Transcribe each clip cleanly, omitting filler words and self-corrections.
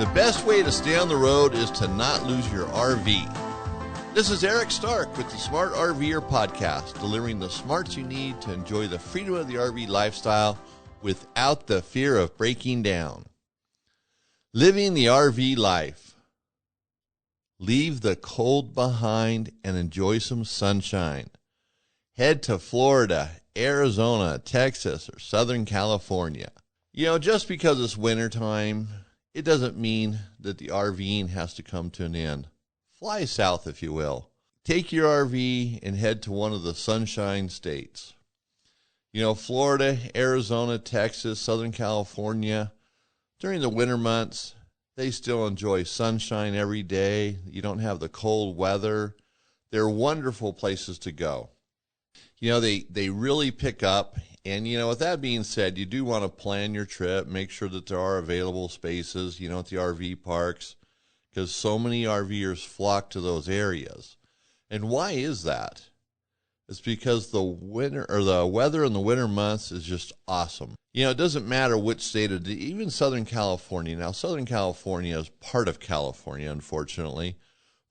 The best way to stay on the road is to not lose your RV. This is Eric Stark with the Smart RVer podcast, delivering the smarts you need to enjoy the freedom of the RV lifestyle without the fear of breaking down. Living the RV life. Leave the cold behind and enjoy some sunshine. Head to Florida, Arizona, Texas, or Southern California. You know, just because it's wintertime, it doesn't mean that the RVing has to come to an end. Fly south, if you will. Take your RV and head to one of the sunshine states. You know, Florida, Arizona, Texas, Southern California, during the winter months, they still enjoy sunshine every day. You don't have the cold weather. They're wonderful places to go. You know, they really pick up. And, you know, with that being said, you do want to plan your trip, make sure that there are available spaces, you know, at the RV parks, because so many RVers flock to those areas. And why is that? It's because the weather in the winter months is just awesome. You know, it doesn't matter which state, even Southern California. Now, Southern California is part of California, unfortunately.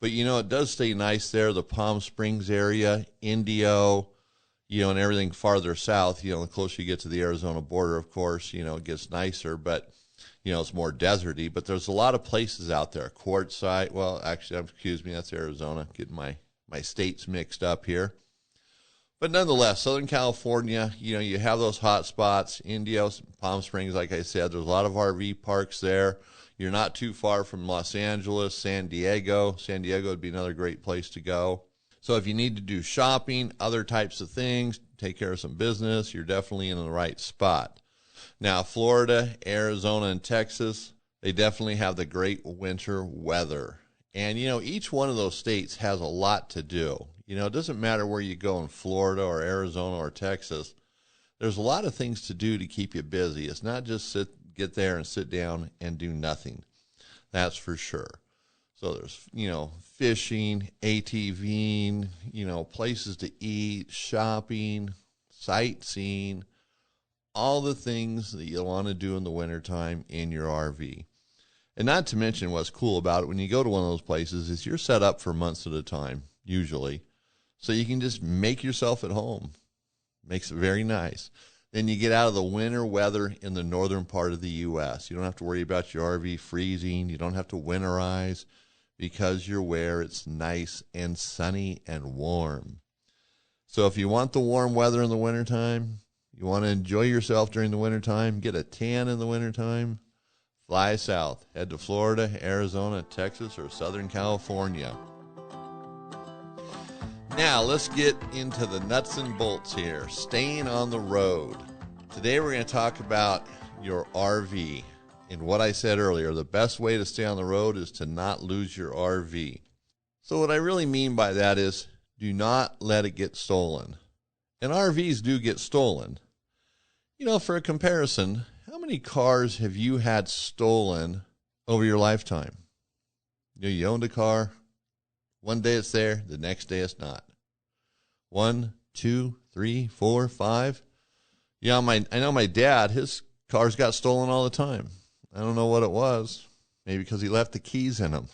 But, you know, it does stay nice there. The Palm Springs area, Indio, you know, and everything farther south, you know, the closer you get to the Arizona border, of course, you know, it gets nicer, but, you know, it's more deserty. But there's a lot of places out there. Quartzsite, well, actually, excuse me, that's Arizona. Getting my states mixed up here. But nonetheless, Southern California, you know, you have those hot spots, Indio, Palm Springs, like I said, there's a lot of RV parks there. You're not too far from Los Angeles, San Diego. San Diego would be another great place to go. So if you need to do shopping, other types of things, take care of some business, you're definitely in the right spot. Now, Florida, Arizona, and Texas, they definitely have the great winter weather. And, you know, each one of those states has a lot to do. You know, it doesn't matter where you go in Florida or Arizona or Texas. There's a lot of things to do to keep you busy. It's not just get there and sit down and do nothing. That's for sure. So there's, you know, fishing, ATVing, you know, places to eat, shopping, sightseeing, all the things that you'll want to do in the wintertime in your RV. And not to mention what's cool about it, when you go to one of those places, is you're set up for months at a time, usually. So you can just make yourself at home. Makes it very nice. Then you get out of the winter weather in the northern part of the U.S. You don't have to worry about your RV freezing. You don't have to winterize, because you're where it's nice and sunny and warm. So if you want the warm weather in the wintertime, you want to enjoy yourself during the wintertime, get a tan in the wintertime, fly south. Head to Florida, Arizona, Texas, or Southern California. Now let's get into the nuts and bolts here. Staying on the road. Today we're going to talk about your RV. And what I said earlier, the best way to stay on the road is to not lose your RV. So what I really mean by that is, do not let it get stolen. And RVs do get stolen. You know, for a comparison, how many cars have you had stolen over your lifetime? You know, you owned a car. One day it's there, the next day it's not. 1, 2, 3, 4, 5. Yeah, I know my dad, his cars got stolen all the time. I don't know what it was. Maybe because he left the keys in them.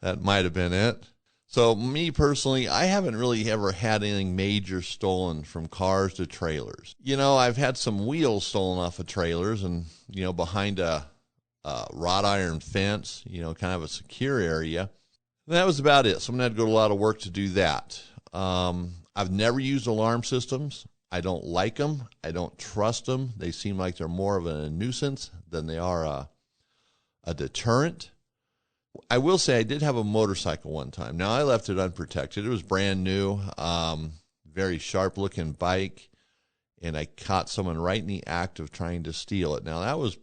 That might have been it. So me personally, I haven't really ever had anything major stolen from cars to trailers. You know, I've had some wheels stolen off of trailers and, you know, behind a wrought iron fence, you know, kind of a secure area. And that was about it. Someone had to go to a lot of work to do that. I've never used alarm systems. I don't like them. I don't trust them. They seem like they're more of a nuisance than they are a deterrent. I will say I did have a motorcycle one time. Now, I left it unprotected. It was brand new, very sharp-looking bike, and I caught someone right in the act of trying to steal it. Now, that was,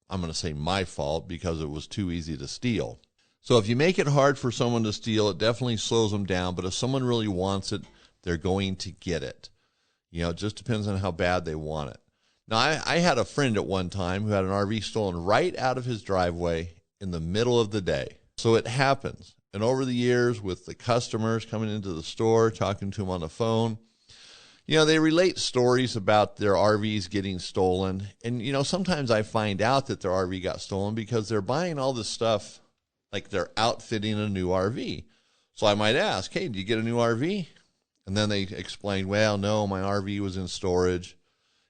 I'm going to say, my fault because it was too easy to steal. So if you make it hard for someone to steal, it definitely slows them down. But if someone really wants it, they're going to get it. You know, it just depends on how bad they want it. Now, I had a friend at one time who had an RV stolen right out of his driveway in the middle of the day. So it happens. And over the years, with the customers coming into the store, talking to him on the phone, They relate stories about their RVs getting stolen. And, sometimes I find out that their RV got stolen because they're buying all this stuff, like they're outfitting a new RV. So I might ask, hey, did you get a new RV? And then they explain, well, no, my RV was in storage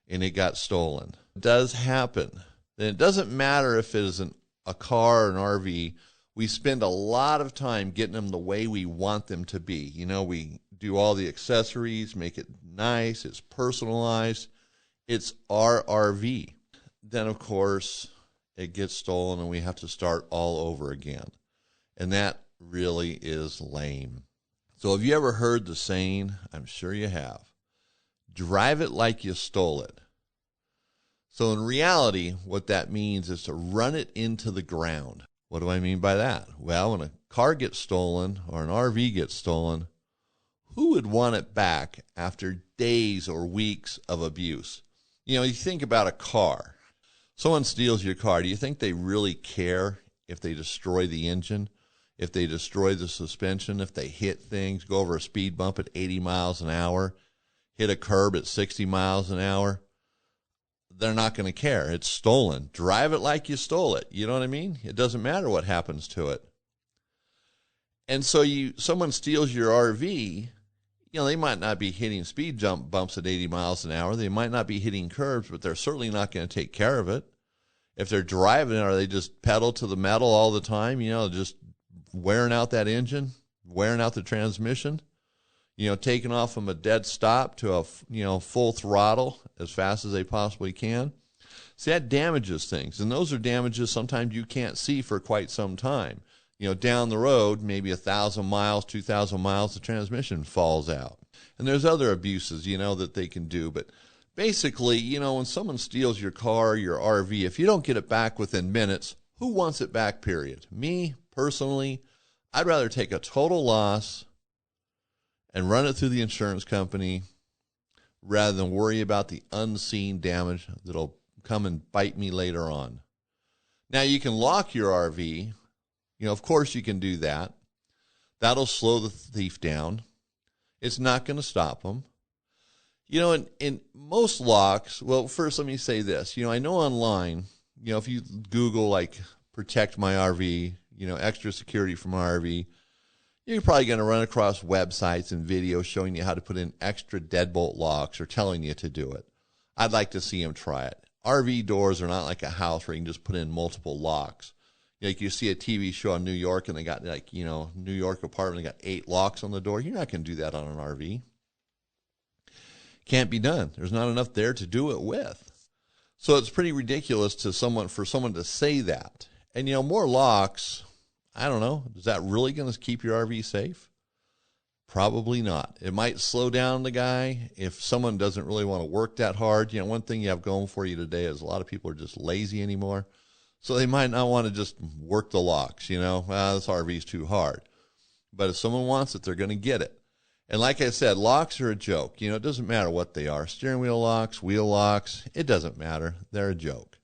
and it got stolen. It does happen. And it doesn't matter if it is a car or an RV. We spend a lot of time getting them the way we want them to be. We do all the accessories, make it nice, it's personalized. It's our RV. Then, of course, it gets stolen and we have to start all over again. And that really is lame. So have you ever heard the saying, I'm sure you have, drive it like you stole it? So in reality, what that means is to run it into the ground. What do I mean by that? Well, when a car gets stolen or an RV gets stolen, who would want it back after days or weeks of abuse? You think about a car. Someone steals your car. Do you think they really care if they destroy the engine, if they destroy the suspension, if they hit things, go over a speed bump at 80 miles an hour, hit a curb at 60 miles an hour? They're not going to care. It's stolen. Drive it like you stole it. You know what I mean? It doesn't matter what happens to it. And so someone steals your RV. They might not be hitting speed jump bumps at 80 miles an hour. They might not be hitting curbs, but they're certainly not going to take care of it. If they're driving it, are they just pedal to the metal all the time, just wearing out that engine, wearing out the transmission, taking off from a dead stop to a, full throttle as fast as they possibly can? See, that damages things. And those are damages sometimes you can't see for quite some time. Down the road, maybe 1,000 miles, 2,000 miles, the transmission falls out. And there's other abuses, that they can do. But basically, when someone steals your car, your RV, if you don't get it back within minutes, who wants it back, period? Me, personally, I'd rather take a total loss and run it through the insurance company rather than worry about the unseen damage that'll come and bite me later on. Now, you can lock your RV. Of course you can do that. That'll slow the thief down. It's not going to stop them. In most locks, well, first let me say this. I know online, if you Google like protect my RV, extra security for my RV, you're probably going to run across websites and videos showing you how to put in extra deadbolt locks or telling you to do it. I'd like to see them try it. RV doors are not like a house where you can just put in multiple locks. Like you see a TV show in New York and they got New York apartment, they got 8 locks on the door. You're not going to do that on an RV. Can't be done. There's not enough there to do it with. So it's pretty ridiculous for someone to say that. And more locks, I don't know, is that really going to keep your RV safe? Probably not. It might slow down the guy if someone doesn't really want to work that hard. One thing you have going for you today is a lot of people are just lazy anymore. So they might not want to just work the locks, this RV's too hard. But if someone wants it, they're going to get it. And like I said, locks are a joke. It doesn't matter what they are. Steering wheel locks, wheel locks, it doesn't matter. They're a joke.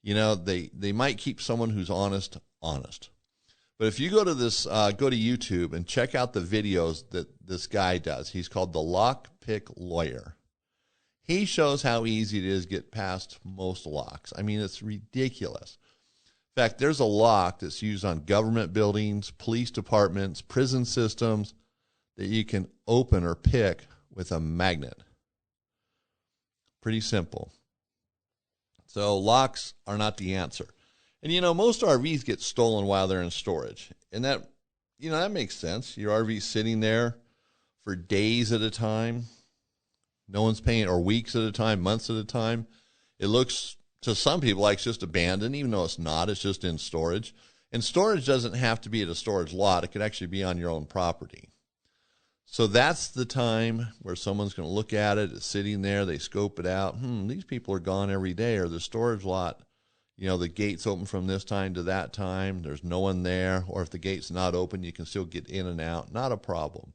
They might keep someone who's honest. But if you go to go to YouTube and check out the videos that this guy does, he's called the Lockpick Lawyer. He shows how easy it is to get past most locks. I mean, it's ridiculous. In fact, there's a lock that's used on government buildings, police departments, prison systems that you can open or pick with a magnet. Pretty simple. So locks are not the answer. And, most RVs get stolen while they're in storage. And that makes sense. Your RV's sitting there for days at a time. No one's paying, or weeks at a time, months at a time. It looks to some people like it's just abandoned, even though it's not. It's just in storage. And storage doesn't have to be at a storage lot. It could actually be on your own property. So that's the time where someone's going to look at it. It's sitting there. They scope it out. These people are gone every day. Or the storage lot, the gate's open from this time to that time. There's no one there. Or if the gate's not open, you can still get in and out. Not a problem.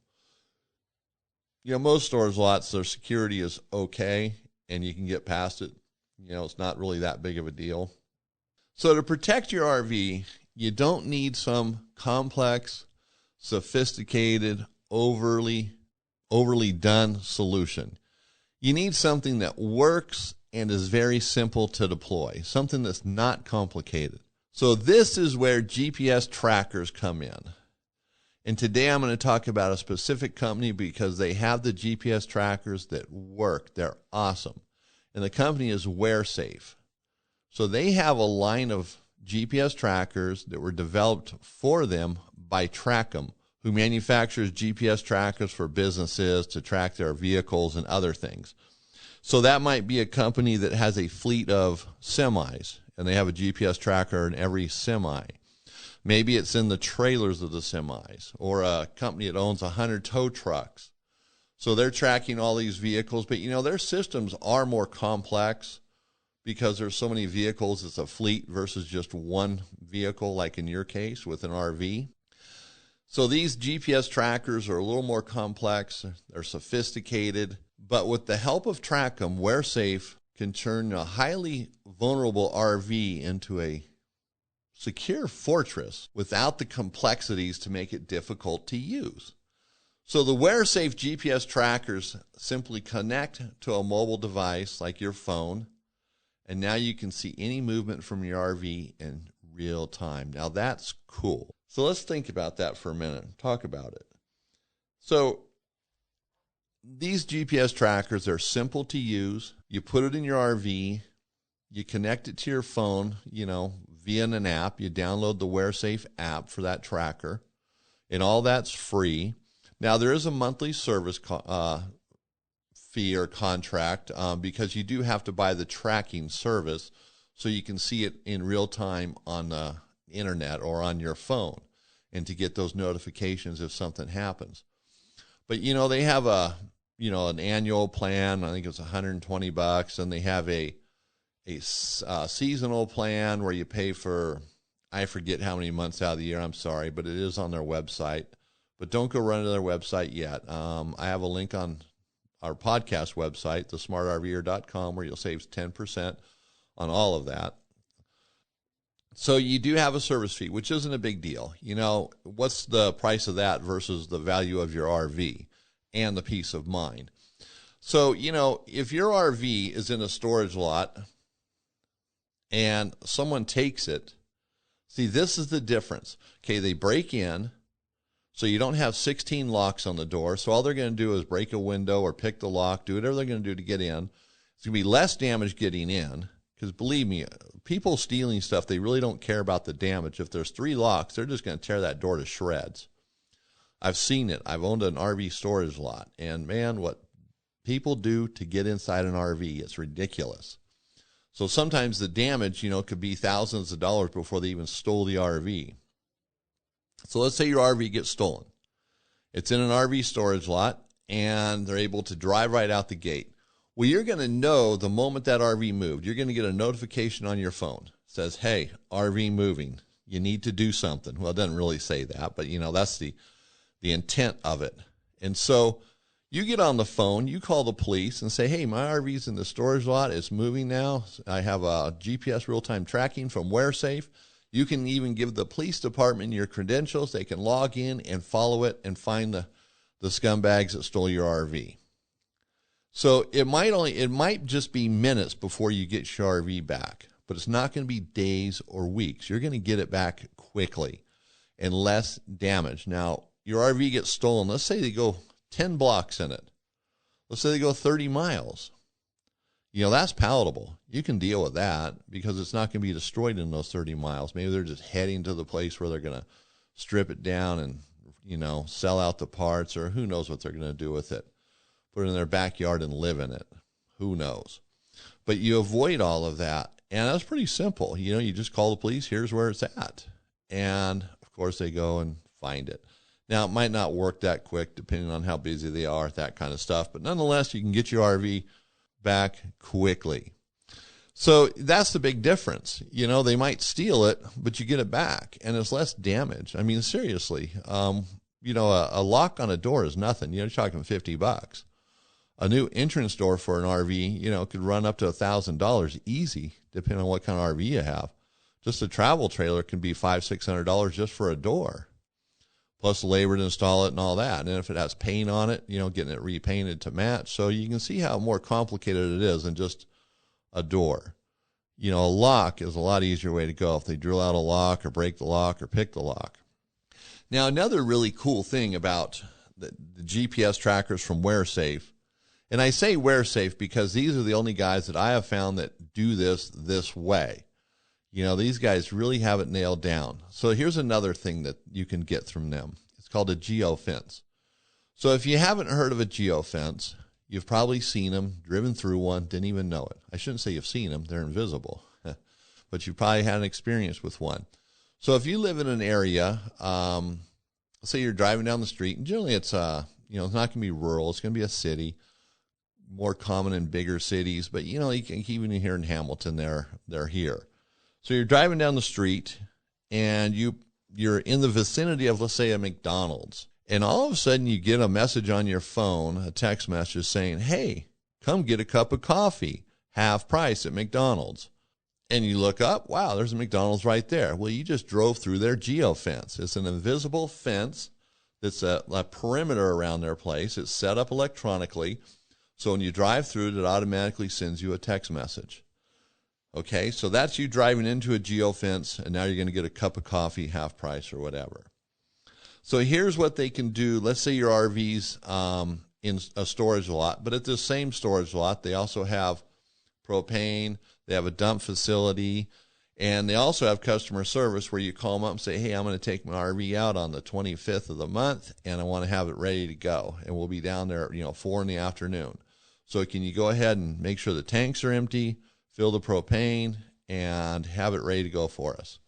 Most storage lots, their security is okay, and you can get past it. It's not really that big of a deal. So to protect your RV, you don't need some complex, sophisticated, overly done solution. You need something that works and is very simple to deploy, something that's not complicated. So this is where GPS trackers come in. And today I'm going to talk about a specific company because they have the GPS trackers that work. They're awesome. And the company is WearSafe. So they have a line of GPS trackers that were developed for them by Trackem, who manufactures GPS trackers for businesses to track their vehicles and other things. So that might be a company that has a fleet of semis, and they have a GPS tracker in every semi. Maybe it's in the trailers of the semis, or a company that owns 100 tow trucks. So they're tracking all these vehicles, but their systems are more complex because there's so many vehicles. It's a fleet versus just one vehicle, like in your case with an RV. So these GPS trackers are a little more complex. They're sophisticated, but with the help of Trackem, WearSafe can turn a highly vulnerable RV into a secure fortress without the complexities to make it difficult to use. So the WearSafe GPS trackers simply connect to a mobile device like your phone, and now you can see any movement from your RV in real time. Now that's cool. So let's think about that for a minute. Talk about it. So these GPS trackers are simple to use. You put it in your RV. You connect it to your phone, via an app. You download the WearSafe app for that tracker, and all that's free. Now, there is a monthly service fee or contract because you do have to buy the tracking service so you can see it in real time on the internet or on your phone and to get those notifications if something happens. But, they have an annual plan. I think it's $120, and they have a seasonal plan where you pay for, I forget how many months out of the year, I'm sorry, but it is on their website. But don't go run to their website yet. I have a link on our podcast website, thesmartrver.com, where you'll save 10% on all of that. So you do have a service fee, which isn't a big deal. What's the price of that versus the value of your RV and the peace of mind? So, if your RV is in a storage lot and someone takes it, see, this is the difference. Okay, they break in, so you don't have 16 locks on the door. So all they're going to do is break a window or pick the lock, do whatever they're going to do to get in. It's going to be less damage getting in because, believe me, people stealing stuff, they really don't care about the damage. If there's 3 locks, they're just going to tear that door to shreds. I've seen it. I've owned an RV storage lot, and man, what people do to get inside an RV, it's ridiculous. So sometimes the damage, could be thousands of dollars before they even stole the RV. So let's say your RV gets stolen. It's in an RV storage lot, and they're able to drive right out the gate. Well, you're going to know the moment that RV moved. You're going to get a notification on your phone. It says, hey, RV moving. You need to do something. Well, it doesn't really say that, but, that's the intent of it. And so you get on the phone, you call the police and say, hey, my RV's in the storage lot. It's moving now. I have a GPS real-time tracking from WearSafe. You can even give the police department your credentials. They can log in and follow it and find the scumbags that stole your RV. So it might just be minutes before you get your RV back, but it's not going to be days or weeks. You're going to get it back quickly and less damage. Now, your RV gets stolen. Let's say they go 10 blocks in it. Let's say they go 30 miles. That's palatable. You can deal with that because it's not going to be destroyed in those 30 miles. Maybe they're just heading to the place where they're going to strip it down and, sell out the parts, or who knows what they're going to do with it. Put it in their backyard and live in it. Who knows? But you avoid all of that. And that's pretty simple. You just call the police. Here's where it's at. And, of course, they go and find it. Now, it might not work that quick depending on how busy they are, that kind of stuff. But nonetheless, you can get your RV back quickly. So that's the big difference. They might steal it, but you get it back, and it's less damage. I mean, seriously, a lock on a door is nothing. You're talking $50. A new entrance door for an RV, could run up to $1,000 easy, depending on what kind of RV you have. Just a travel trailer can be $500-600 just for a door. plus the labor to install it and all that. And if it has paint on it, getting it repainted to match. So you can see how more complicated it is than just a door. A lock is a lot easier way to go if they drill out a lock or break the lock or pick the lock. Now, another really cool thing about the GPS trackers from WearSafe, and I say WearSafe because these are the only guys that I have found that do this way. These guys really have it nailed down. So here's another thing that you can get from them. It's called a geofence. So if you haven't heard of a geofence, you've probably seen them, driven through one, didn't even know it. I shouldn't say you've seen them, they're invisible. But you probably had an experience with one. So if you live in an area, say you're driving down the street, and generally it's it's not going to be rural, it's going to be a city, more common in bigger cities, but you can even here in Hamilton, they're here. So you're driving down the street, and you're in the vicinity of, let's say, a McDonald's. And all of a sudden, you get a message on your phone, a text message saying, hey, come get a cup of coffee, half price at McDonald's. And you look up, wow, there's a McDonald's right there. Well, you just drove through their geofence. It's an invisible fence that's a perimeter around their place. It's set up electronically. So when you drive through it automatically sends you a text message. Okay, so that's you driving into a geofence, and now you're going to get a cup of coffee, half price or whatever. So here's what they can do. Let's say your RV's in a storage lot, but at this same storage lot, they also have propane, they have a dump facility, and they also have customer service where you call them up and say, hey, I'm going to take my RV out on the 25th of the month, and I want to have it ready to go. And we'll be down there, 4 in the afternoon. So can you go ahead and make sure the tanks are empty, fill the propane, and have it ready to go for us?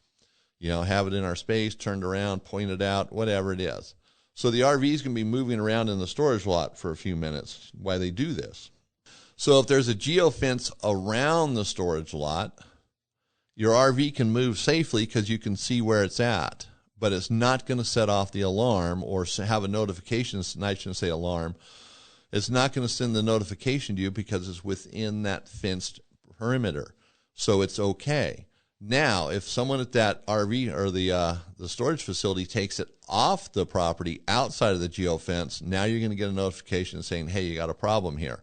Have it in our space, turned around, pointed out, whatever it is. So the RV's going to be moving around in the storage lot for a few minutes while they do this. So if there's a geofence around the storage lot, your RV can move safely because you can see where it's at, but it's not going to set off the alarm or have a notification. I shouldn't say alarm. It's not going to send the notification to you because it's within that fenced perimeter. So it's okay. Now, if someone at that RV or the storage facility takes it off the property outside of the geofence, now you're going to get a notification saying, hey, you got a problem here.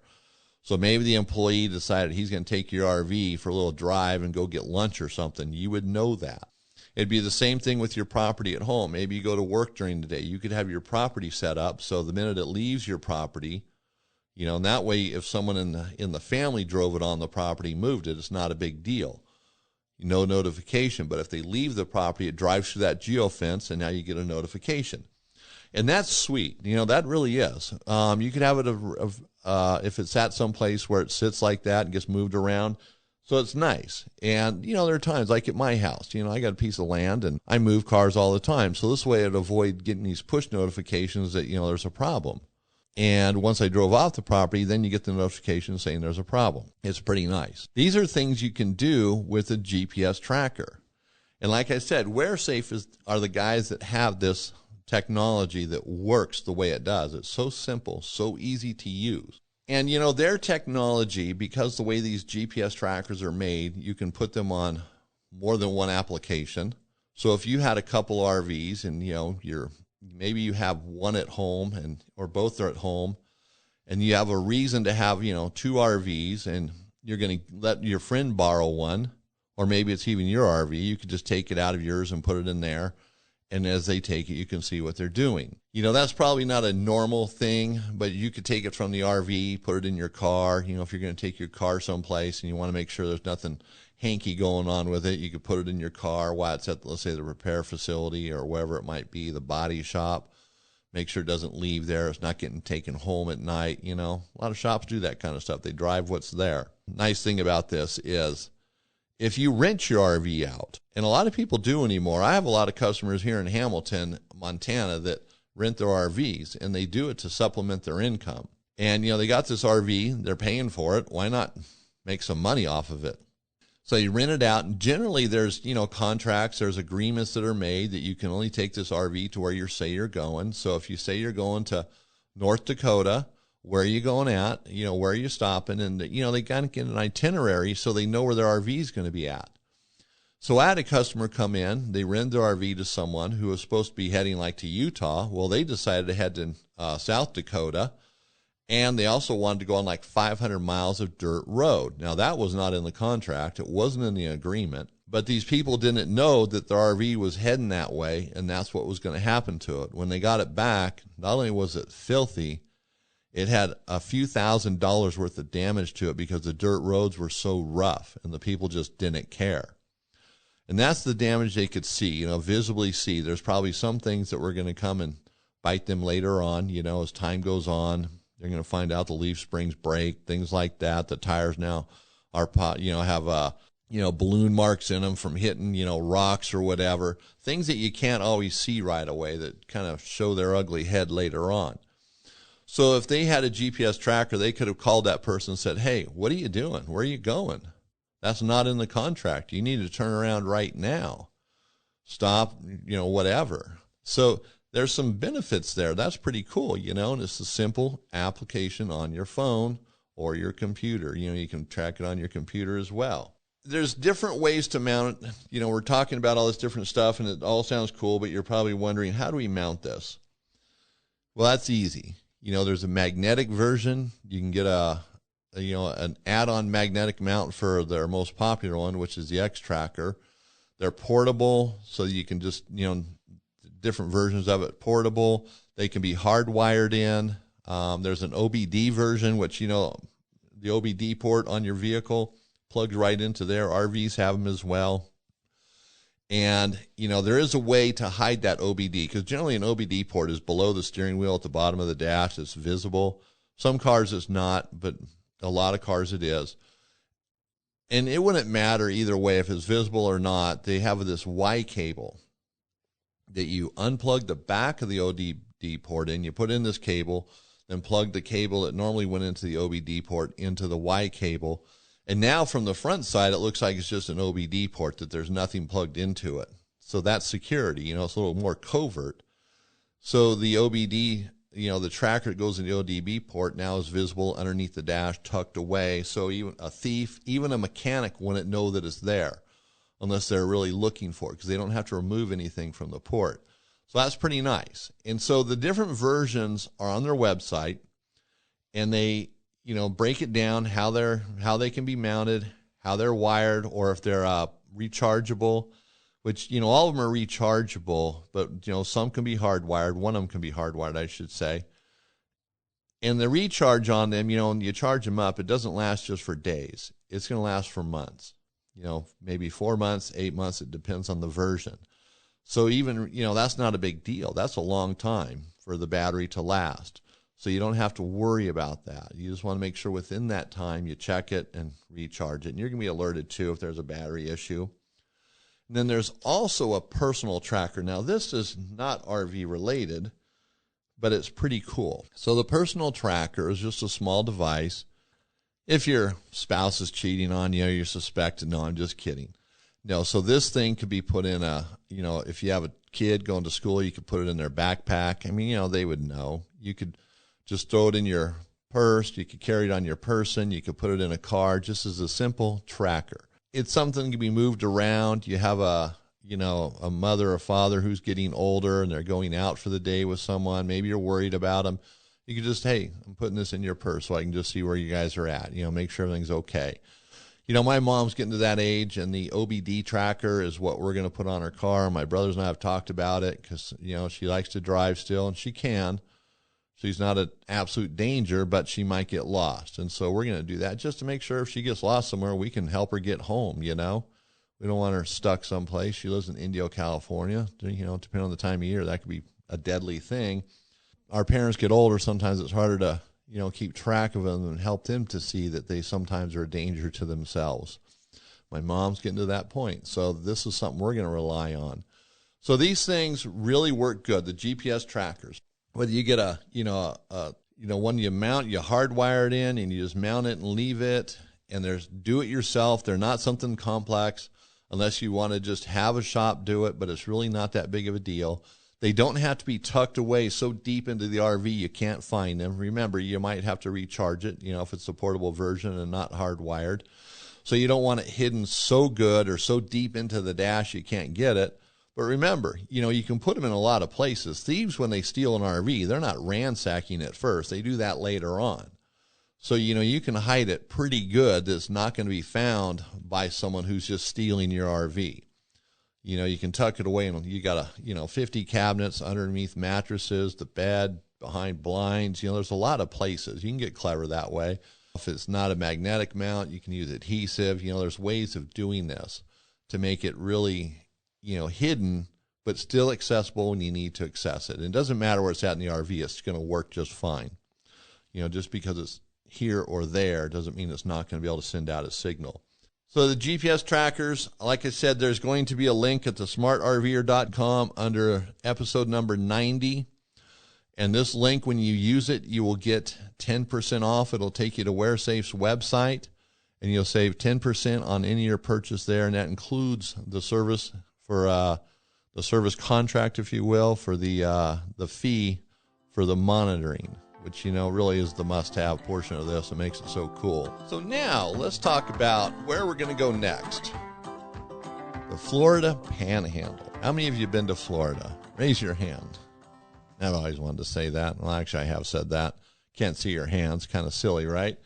So maybe the employee decided he's going to take your RV for a little drive and go get lunch or something. You would know that. It'd be the same thing with your property at home. Maybe you go to work during the day. You could have your property set up so the minute it leaves your property, and that way if someone in the family drove it on the property, moved it, it's not a big deal. No notification. But if they leave the property, it drives through that geofence, and now you get a notification. And that's sweet. That really is. You could have it if it's at some place where it sits like that and gets moved around. So it's nice. And, there are times, like at my house, I got a piece of land and I move cars all the time. So this way I'd avoid getting these push notifications that, there's a problem. And once I drove off the property, then you get the notification saying there's a problem. It's pretty nice. These are things you can do with a GPS tracker. And like I said, WearSafe are the guys that have this technology that works the way it does. It's so simple, so easy to use. And, their technology, because the way these GPS trackers are made, you can put them on more than one application. So if you had a couple RVs and, maybe you have one at home or both are at home, and you have a reason to have, 2 RVs, and you're going to let your friend borrow one, or maybe it's even your RV, you could just take it out of yours and put it in there. And as they take it, you can see what they're doing. That's probably not a normal thing, but you could take it from the RV, put it in your car. If you're going to take your car someplace and you want to make sure there's nothing hanky going on with it, you could put it in your car while it's at, let's say, the repair facility or wherever it might be, the body shop. Make sure it doesn't leave there. It's not getting taken home at night. A lot of shops do that kind of stuff. They drive what's there. Nice thing about this is, if you rent your RV out, and a lot of people do anymore, I have a lot of customers here in Hamilton, Montana, that rent their RVs, and they do it to supplement their income. And, they got this RV, they're paying for it. Why not make some money off of it? So you rent it out, and generally there's, contracts, there's agreements that are made that you can only take this RV to where you say you're going. So if you say you're going to North Dakota, where are you going at? Where are you stopping? And, they kind of get an itinerary so they know where their RV is going to be at. So I had a customer come in. They rented their RV to someone who was supposed to be heading like to Utah. Well, they decided to head to South Dakota, and they also wanted to go on like 500 miles of dirt road. Now, that was not in the contract. It wasn't in the agreement. But these people didn't know that their RV was heading that way, and that's what was going to happen to it. When they got it back, not only was it filthy, it had a few $1,000s worth of damage to it because the dirt roads were so rough, and the people just didn't care. And that's the damage they could see, visibly see. There's probably some things that were going to come and bite them later on, as time goes on. They're going to find out the leaf springs break, things like that. The tires now are, have balloon marks in them from hitting, rocks or whatever. Things that you can't always see right away that kind of show their ugly head later on. So if they had a GPS tracker, they could have called that person and said, hey, what are you doing? Where are you going? That's not in the contract. You need to turn around right now. Stop, whatever. So there's some benefits there. That's pretty cool, and it's a simple application on your phone or your computer. You can track it on your computer as well. There's different ways to mount it. We're talking about all this different stuff, and it all sounds cool, but you're probably wondering, how do we mount this? Well, that's easy. There's a magnetic version. You can get an add-on magnetic mount for their most popular one, which is the X-Tracker. They're portable, so you can just, different versions of it, portable. They can be hardwired in. There's an OBD version, which, the OBD port on your vehicle plugs right into there. RVs have them as well. And, there is a way to hide that OBD, because generally an OBD port is below the steering wheel at the bottom of the dash. It's visible. Some cars it's not, but a lot of cars it is. And it wouldn't matter either way if it's visible or not. They have this Y cable that you unplug the back of the OBD port in. You put in this cable, then plug the cable that normally went into the OBD port into the Y cable. And now from the front side, it looks like it's just an OBD port, that there's nothing plugged into it. So that's security. It's a little more covert. So the OBD, the tracker that goes in the ODB port now is visible underneath the dash, tucked away. So even a thief, even a mechanic wouldn't know that it's there unless they're really looking for it, because they don't have to remove anything from the port. So that's pretty nice. And so the different versions are on their website, and they break it down how they can be mounted, how they're wired, or if they're rechargeable, which, all of them are rechargeable, but, some can be hardwired. One of them can be hardwired, I should say. And the recharge on them, when you charge them up, it doesn't last just for days. It's going to last for months, maybe 4 months, 8 months. It depends on the version. So even, that's not a big deal. That's a long time for the battery to last. So you don't have to worry about that. You just want to make sure within that time you check it and recharge it. And you're going to be alerted too if there's a battery issue. And then there's also a personal tracker. Now, this is not RV related, but it's pretty cool. So the personal tracker is just a small device. If your spouse is cheating on you, you're suspected. No, I'm just kidding. No, so this thing could be put in if you have a kid going to school, you could put it in their backpack. I mean, they would know. You could just throw it in your purse. You could carry it on your person. You could put it in a car, just as a simple tracker. It's something that can be moved around. You have a mother or father who's getting older and they're going out for the day with someone. Maybe you're worried about them. You could just, hey, I'm putting this in your purse so I can just see where you guys are at. Make sure everything's okay. My mom's getting to that age, and the OBD tracker is what we're going to put on her car. My brothers and I have talked about it because, she likes to drive still, and she can. She's not an absolute danger, but she might get lost. And so we're going to do that just to make sure if she gets lost somewhere, we can help her get home, We don't want her stuck someplace. She lives in Indio, California. Depending on the time of year, that could be a deadly thing. Our parents get older. Sometimes it's harder to, keep track of them and help them to see that they sometimes are a danger to themselves. My mom's getting to that point. So this is something we're going to rely on. So these things really work good, the GPS trackers. Whether you get one you mount, you hardwire it in, and you just mount it and leave it, and there's do-it-yourself. They're not something complex unless you want to just have a shop do it, but it's really not that big of a deal. They don't have to be tucked away so deep into the RV you can't find them. Remember, you might have to recharge it, if it's a portable version and not hardwired. So you don't want it hidden so good or so deep into the dash you can't get it. But remember, you can put them in a lot of places. Thieves, when they steal an RV, they're not ransacking it first. They do that later on. So, you can hide it pretty good that's not going to be found by someone who's just stealing your RV. You can tuck it away, and you got 50 cabinets underneath mattresses, the bed, behind blinds. There's a lot of places. You can get clever that way. If it's not a magnetic mount, you can use adhesive. There's ways of doing this to make it really hidden, but still accessible when you need to access it. And it doesn't matter where it's at in the RV, it's going to work just fine. Just because it's here or there doesn't mean it's not going to be able to send out a signal. So the GPS trackers, like I said, there's going to be a link at the smartrver.com under episode number 90. And this link, when you use it, you will get 10% off. It'll take you to WearSafe's website, and you'll save 10% on any of your purchase there. And that includes the service for the service contract, if you will, for the fee for the monitoring, which really is the must-have portion of this. It makes it so cool. So now let's talk about where we're going to go next. The Florida Panhandle. How many of you have been to Florida? Raise your hand. I've always wanted to say that. Well, actually, I have said that. Can't see your hands. Kind of silly, right?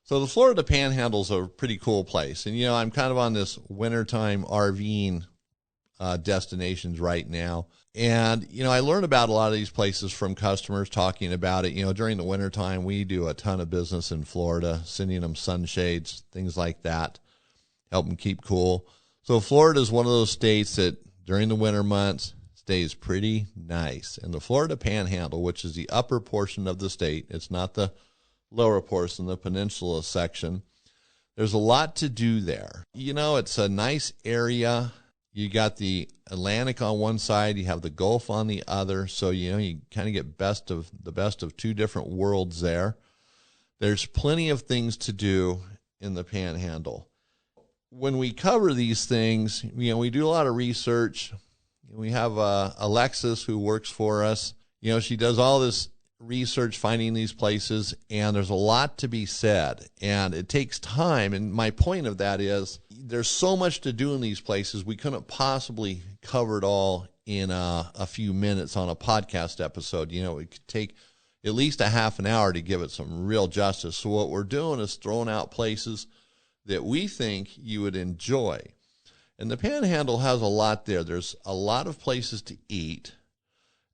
So the Florida Panhandle is a pretty cool place. And, I'm kind of on this wintertime RVing destinations right now. And, I learned about a lot of these places from customers talking about it. During the wintertime, we do a ton of business in Florida, sending them sunshades, things like that, help them keep cool. So Florida is one of those states that during the winter months stays pretty nice. And the Florida Panhandle, which is the upper portion of the state, it's not the lower portion, the peninsula section, there's a lot to do there. It's a nice area. You got the Atlantic on one side, you have the Gulf on the other, so you kind of get the best of two different worlds there. There's plenty of things to do in the Panhandle. When we cover these things, we do a lot of research. We have Alexis who works for us. She does all this research finding these places, and there's a lot to be said, and it takes time. And my point of that is there's so much to do in these places, we couldn't possibly cover it all in a few minutes on a podcast episode. It could take at least a half an hour to give it some real justice. So what we're doing is throwing out places that we think you would enjoy. And the Panhandle has a lot there. There's a lot of places to eat.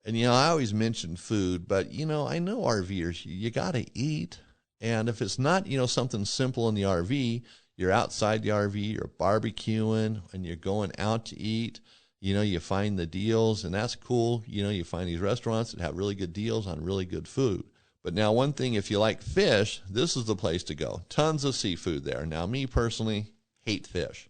And, I always mention food, but, I know RVers, you got to eat. And if it's not, something simple in the RV, you're outside the RV, you're barbecuing, and you're going out to eat. You find the deals, and that's cool. You find these restaurants that have really good deals on really good food. But now one thing, if you like fish, this is the place to go. Tons of seafood there. Now, me personally, hate fish.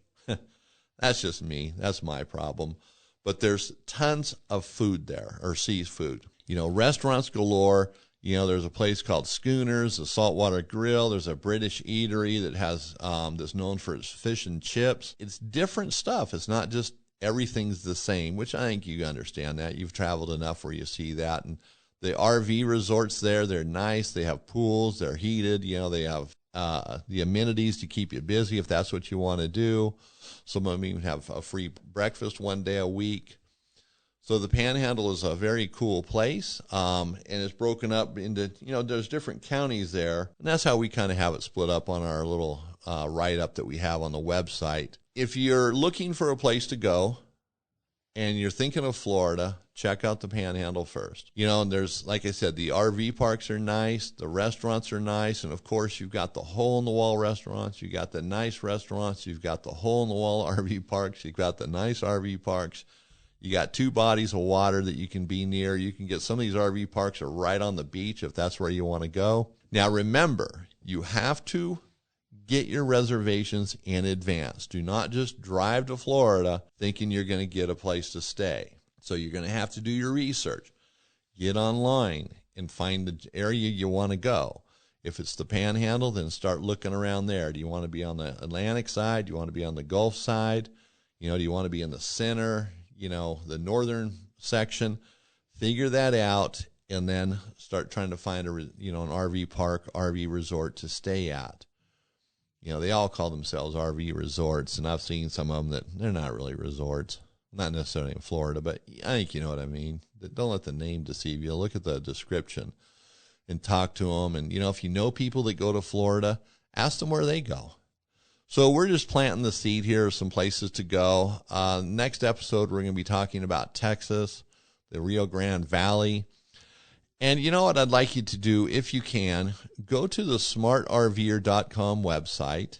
That's just me. That's my problem. But there's tons of food there, or seafood. Restaurants galore. There's a place called Schooners, a saltwater grill. There's a British eatery that has that's known for its fish and chips. It's different stuff. It's not just everything's the same, which I think you understand that. You've traveled enough where you see that. And the RV resorts there, they're nice. They have pools. They're heated. They have the amenities to keep you busy if that's what you want to do. Some of them even have a free breakfast one day a week. So the Panhandle is a very cool place, and it's broken up into, there's different counties there. And that's how we kind of have it split up on our little write-up that we have on the website. If you're looking for a place to go and you're thinking of Florida, check out the Panhandle first. And there's, like I said, the RV parks are nice, the restaurants are nice, and of course you've got the hole-in-the-wall restaurants, you've got the nice restaurants, you've got the hole-in-the-wall RV parks, you've got the nice RV parks, you got two bodies of water that you can be near. You can get some of these RV parks are right on the beach if that's where you want to go. Now remember, you have to get your reservations in advance. Do not just drive to Florida thinking you're going to get a place to stay. So you're going to have to do your research. Get online and find the area you want to go. If it's the Panhandle, then start looking around there. Do you want to be on the Atlantic side? Do you want to be on the Gulf side? Do you want to be in the center? The northern section? Figure that out and then start trying to find an RV park, RV resort to stay at. You know, they all call themselves RV resorts, and I've seen some of them that they're not really resorts. Not necessarily in Florida, but I think you know what I mean. Don't let the name deceive you. Look at the description and talk to them. And, you know, if you know people that go to Florida, ask them where they go. So we're just planting the seed here of some places to go. Next episode, we're going to be talking about Texas, the Rio Grande Valley. And you know what I'd like you to do, if you can, go to the smartrver.com website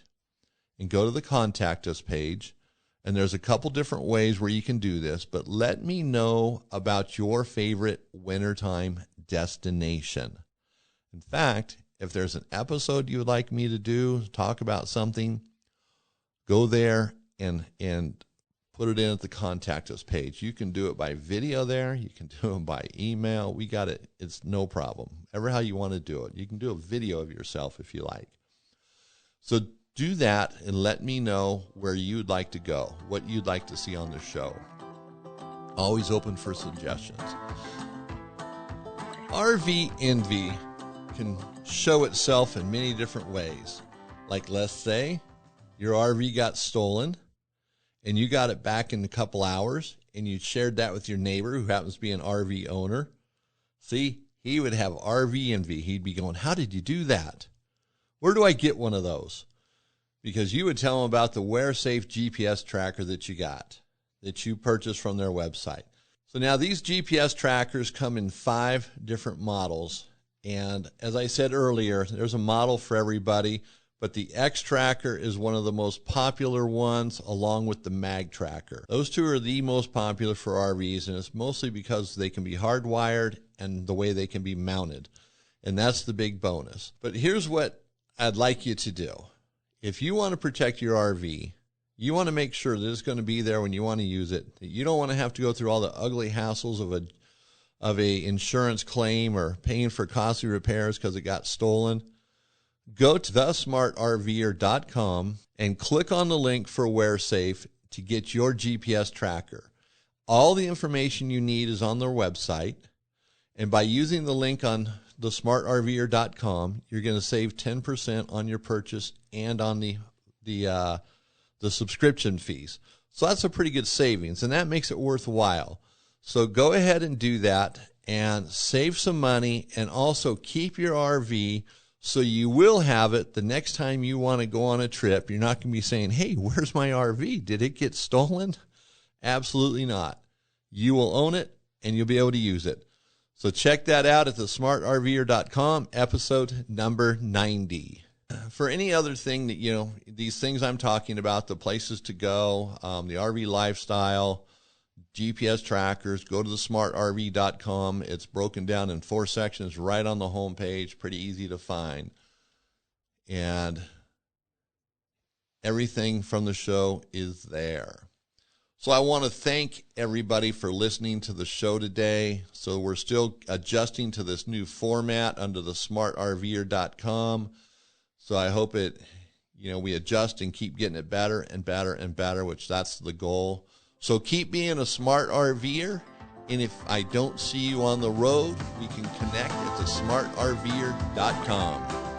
and go to the Contact Us page. And there's a couple different ways where you can do this, but let me know about your favorite wintertime destination. In fact, if there's an episode you would like me to do, talk about something, go there and put it in at the Contact Us page. You can do it by video there. You can do it by email. We got it. It's no problem. Ever how you want to do it. You can do a video of yourself if you like. So do that and let me know where you'd like to go, what you'd like to see on the show. Always open for suggestions. RV envy can show itself in many different ways. Like, let's say your RV got stolen and you got it back in a couple hours and you shared that with your neighbor who happens to be an RV owner. See, he would have RV envy. He'd be going, how did you do that? Where do I get one of those? Because you would tell them about the WearSafe GPS tracker that you got, that you purchased from their website. So now these GPS trackers come in 5 different models. And as I said earlier, there's a model for everybody, but the X tracker is one of the most popular ones along with the Mag tracker. Those two are the most popular for RVs, and it's mostly because they can be hardwired and the way they can be mounted. And that's the big bonus. But here's what I'd like you to do. If you want to protect your RV, you want to make sure that it's going to be there when you want to use it. You don't want to have to go through all the ugly hassles of a insurance claim or paying for costly repairs because it got stolen. Go to thesmartrver.com and click on the link for WearSafe to get your GPS tracker. All the information you need is on their website. And by using the link on thesmartrver.com, you're going to save 10% on your purchase and on the subscription fees. So that's a pretty good savings, and that makes it worthwhile. So go ahead and do that and save some money, and also keep your RV so you will have it the next time you want to go on a trip. You're not going to be saying, hey, where's my RV? Did it get stolen? Absolutely not. You will own it, and you'll be able to use it. So check that out at thesmartrver.com, episode number 90. For any other thing that, you know, these things I'm talking about, the places to go, the RV lifestyle, GPS trackers, go to thesmartrv.com. It's broken down in 4 sections right on the home page, pretty easy to find. And everything from the show is there. So I want to thank everybody for listening to the show today. So we're still adjusting to this new format under the smartrver.com. So I hope we adjust and keep getting it better and better and better, which that's the goal. So keep being a smart RVer. And if I don't see you on the road, we can connect at thesmartrver.com.